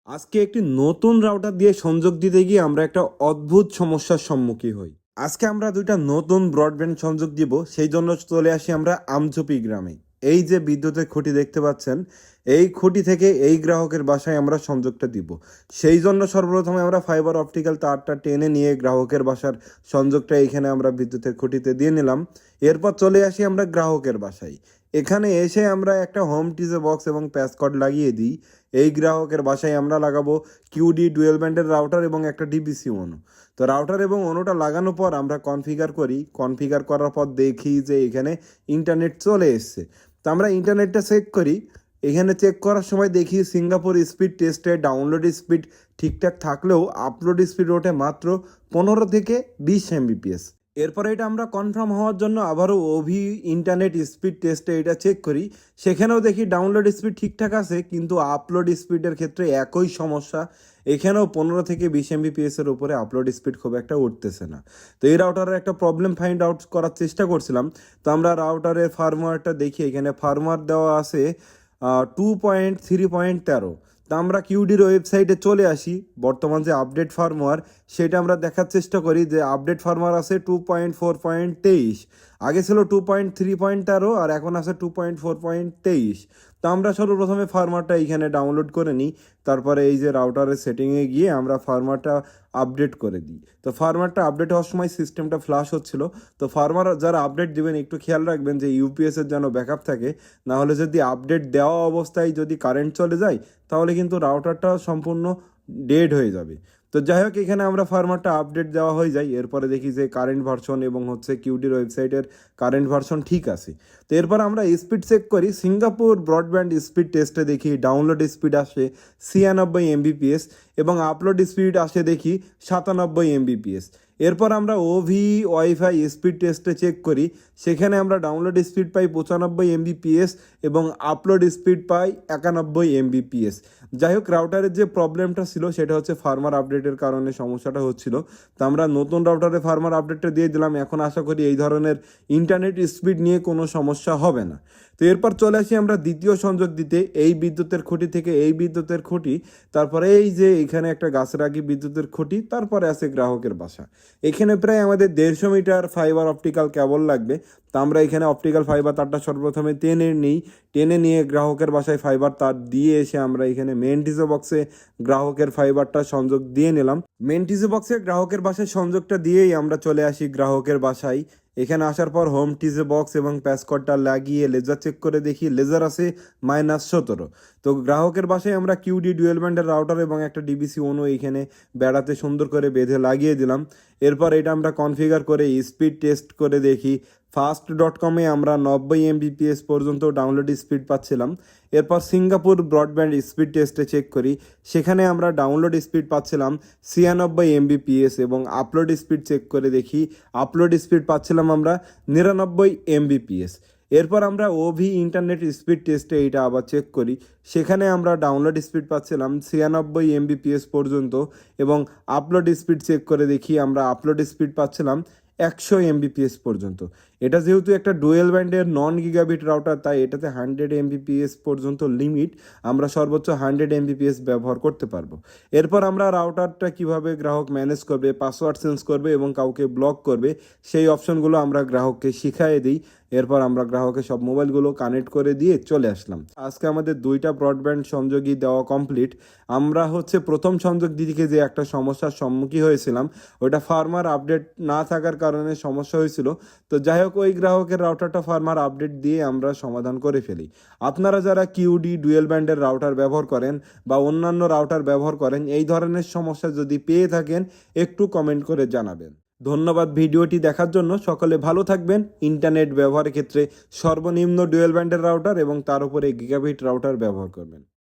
আজকে একটি নতুন রাউটার দিয়ে সংযোগ দিতে গিয়ে আমরা একটা অদ্ভুত সমস্যার সম্মুখীন হই। আজকে আমরা দুইটা নতুন ব্রডব্যান্ড সংযোগ দিব, সেই জন্য চলে আসি আমরা আমচুপি গ্রামে। এই যে বিদ্যুতের খুঁটি দেখতে পাচ্ছেন, এই খুঁটি থেকে এই গ্রাহকের বাসায় আমরা সংযোগটা দিব। সেই জন্য সর্বপ্রথমে আমরা ফাইবার অপটিক্যাল তারটা টেনে নিয়ে গ্রাহকের বাসার সংযোগটা এখানে আমরা বিদ্যুতের খুঁটিতে দিয়ে নিলাম। এরপর চলে আসি আমরা গ্রাহকের বাসায়। এখানে এসে আমরা একটা হোম টিজে বক্স এবং প্যাসকর্ড লাগিয়ে দিই। এই গ্রাহকের বাসায় আমরা লাগাবো কিউডি ডুয়েল ব্যান্ডের রাউটার এবং একটা ডিবিসি অনু। তো রাউটার এবং অনুটা লাগানোর পর আমরা কনফিগার করার পর দেখি যে এখানে ইন্টারনেট চলে এসছে। তো আমরা ইন্টারনেটটা চেক করি। এখানে চেক করার সময় দেখি সিঙ্গাপুর স্পিড টেস্টে ডাউনলোড স্পিড ঠিকঠাক থাকলেও আপলোড স্পিড ওঠে মাত্র 15 থেকে 20 এমবিপিএস। এরপরে এটা আমরা কনফার্ম হওয়ার জন্য আবারও ওভি ইন্টারনেট স্পিড টেস্টে এটা চেক করি। সেখানেও দেখি ডাউনলোড স্পিড ঠিকঠাক আছে, কিন্তু আপলোড স্পিডের ক্ষেত্রে একই সমস্যা। এখানেও 15 থেকে 20 এমবিপিএসের উপরে আপলোড স্পিড খুব একটা উঠতেছে না। তো এই রাউটারের একটা প্রবলেম ফাইন্ড আউট করার চেষ্টা করছিলাম। তো আমরা রাউটারের ফার্মওয়্যারটা দেখি, এখানে ফার্মওয়্যার দেওয়া আছে 2.3.13। তা আমরা কিউডির ওয়েবসাইটে চলে আসি। বর্তমান যে আপডেট ফার্মওয়্যার সেটা আমরা দেখার চেষ্টা করি যে আপডেট ফার্মওয়্যার আছে 2.4.23। আগে ছিল 2.3.13 আর এখন আছে 2.4.23। তো আমরা সর্বপ্রথমে ফার্মওয়্যারটা এইখানে ডাউনলোড করে নিই। তারপরে এই যে রাউটারের সেটিংয়ে গিয়ে আমরা ফার্মওয়্যারটা আপডেট করে দিই। তো ফার্মওয়্যারটা আপডেট হওয়ার সময় সিস্টেমটা ফ্লাশ হচ্ছিল। তো ফার্মওয়্যার যারা আপডেট দিবেন একটু খেয়াল রাখবেন যে ইউপিএসের যেন ব্যাকআপ থাকে, নাহলে যদি আপডেট দেওয়া অবস্থায় যদি কারেন্ট চলে যায় তাহলে কিন্তু রাউটারটা সম্পূর্ণ ডেড হয়ে যাবে। তো যাই হোক, এখানে আমরা ফার্মওয়্যারটা আপডেট দেওয়া হয়ে যায়। এরপরে দেখি যে কারেন্ট ভার্সন এবং কিউডির ওয়েবসাইটের কারেন্ট ভার্সন ঠিক আছে। তো এরপর আমরা স্পিড চেক করি। সিঙ্গাপুর ব্রডব্যান্ড স্পিড টেস্টে দেখি ডাউনলোড স্পিড আসে 96 এমবিপিএস এবং আপলোড স্পিড আসে দেখি 97 এমবিপিএস। এরপর আমরা ওভি ওয়াইফাই স্পিড টেস্টে চেক করি। সেখানে আমরা ডাউনলোড স্পিড পাই 95 এমবিপিএস এবং আপলোড স্পিড পাই 91 এমবিপিএস। যাই হোক, রাউটারের যে প্রবলেমটা ছিল সেটা হচ্ছে ফার্মার আপডেটের কারণে সমস্যাটা হচ্ছিল। তো আমরা নতুন রাউটারে ফার্মার আপডেটটা দিয়ে দিলাম। এখন আশা করি এই ধরনের ইন্টারনেট স্পিড নিয়ে কোনো সমস্যা হবে না। তো এরপর চলে আসি আমরা দ্বিতীয় সংযোগ দিতে। এই বিদ্যুতের খুঁটি থেকে এই বিদ্যুতের খুঁটি, তারপরে এই যে এখানে একটা গাছের আগে বিদ্যুতের খুঁটি, তারপরে আছে গ্রাহকের বাসা। এখানে প্রায় আমাদের 150 মিটার ফাইবার অপটিক্যাল কেবল লাগবে। তা আমরা এখানে অপটিক্যাল ফাইবার তারটা সর্বপ্রথমে টেনে নিয়ে গ্রাহকের বাসায় ফাইবার তার দিয়ে এসে আমরা এখানে মেন টিজে বক্সে গ্রাহকের ফাইবারটা সংযোগ দিয়ে নিলাম। মেন টিজে বক্সে গ্রাহকের বাসায় সংযোগটা দিয়েই আমরা চলে আসি গ্রাহকের বাসায়। এখানে আসার পর হোম টিজে বক্স এবং প্যাসকর্ডটা লাগিয়ে লেজার চেক করে দেখি লেজার আছে -17। তো গ্রাহকের বাসায় আমরা কিউডি ডুয়েল ব্যান্ডের রাউটার এবং একটা ডিবিসি অনু এখানে বেড়াতে সুন্দর করে বেঁধে লাগিয়ে দিলাম। এরপর এটা আমরা কনফিগার করে স্পিড টেস্ট করে দেখি। ফাস্ট.কমে আমরা 90 এমবিপিএস পর্যন্ত ডাউনলোড স্পিড পাচ্ছিলাম। এরপর সিঙ্গাপুর ব্রডব্যান্ড স্পিড টেস্টে চেক করি। সেখানে আমরা ডাউনলোড স্পিড পাচ্ছিলাম 96 এমবিপিএস এবং আপলোড স্পিড চেক করে দেখি আপলোড স্পিড পাচ্ছিলাম আমরা 99 এমবিপিএস। এরপর আমরা ওভি ইন্টারনেট স্পিড টেস্টে এটা আবার চেক করি। সেখানে আমরা ডাউনলোড স্পিড পাচ্ছিলাম 96 এমবিপিএস পর্যন্ত এবং আপলোড স্পিড চেক করে দেখি আমরা আপলোড স্পিড পাচ্ছিলাম 100 এমবিপিএস পর্যন্ত। এটা যেহেতু একটা ডুয়েল ব্যান্ডের নন গিগাবিট রাউটার, তাই এটাতে 100 এমবিপিএস পর্যন্ত লিমিট। আমরা সর্বোচ্চ 100 এমবিপিএস ব্যবহার করতে পারবো। এরপর আমরা রাউটারটা কিভাবে গ্রাহক ম্যানেজ করবে, পাসওয়ার্ড চেঞ্জ করবে এবং কাউকে ব্লক করবে, সেই অপশনগুলো আমরা গ্রাহককে শিখিয়ে দিই। এরপর আমরা গ্রাহকের সব মোবাইলগুলো কানেক্ট করে দিয়ে চলে আসলাম। আজকে আমাদের দুইটা ব্রডব্যান্ড সংযোগই দেওয়া কমপ্লিট। আমরা প্রথম সংযোগ দিকে যে একটা সমস্যার সম্মুখীন হয়েছিলাম, ওটা ফার্মার আপডেট না থাকার কারণে সমস্যা হয়েছিল। তো যাই হোক, ওই গ্রাহকের রাউটারটা ফার্মার আপডেট দিয়ে আমরা সমাধান করে ফেলি। আপনারা যারা কিউডি ডুয়েল ব্যান্ডের রাউটার ব্যবহার করেন বা অন্যান্য রাউটার ব্যবহার করেন, এই ধরনের সমস্যা যদি পেয়ে থাকেন একটু কমেন্ট করে জানাবেন। ধন্যবাদ ভিডিওটি দেখার জন্য। সকলে ভালো থাকবেন। ইন্টারনেট ব্যবহারের ক্ষেত্রে সর্বনিম্ন ডুয়েল ব্যান্ডের রাউটার এবং তার উপরে গিগাবিট রাউটার ব্যবহার করবেন।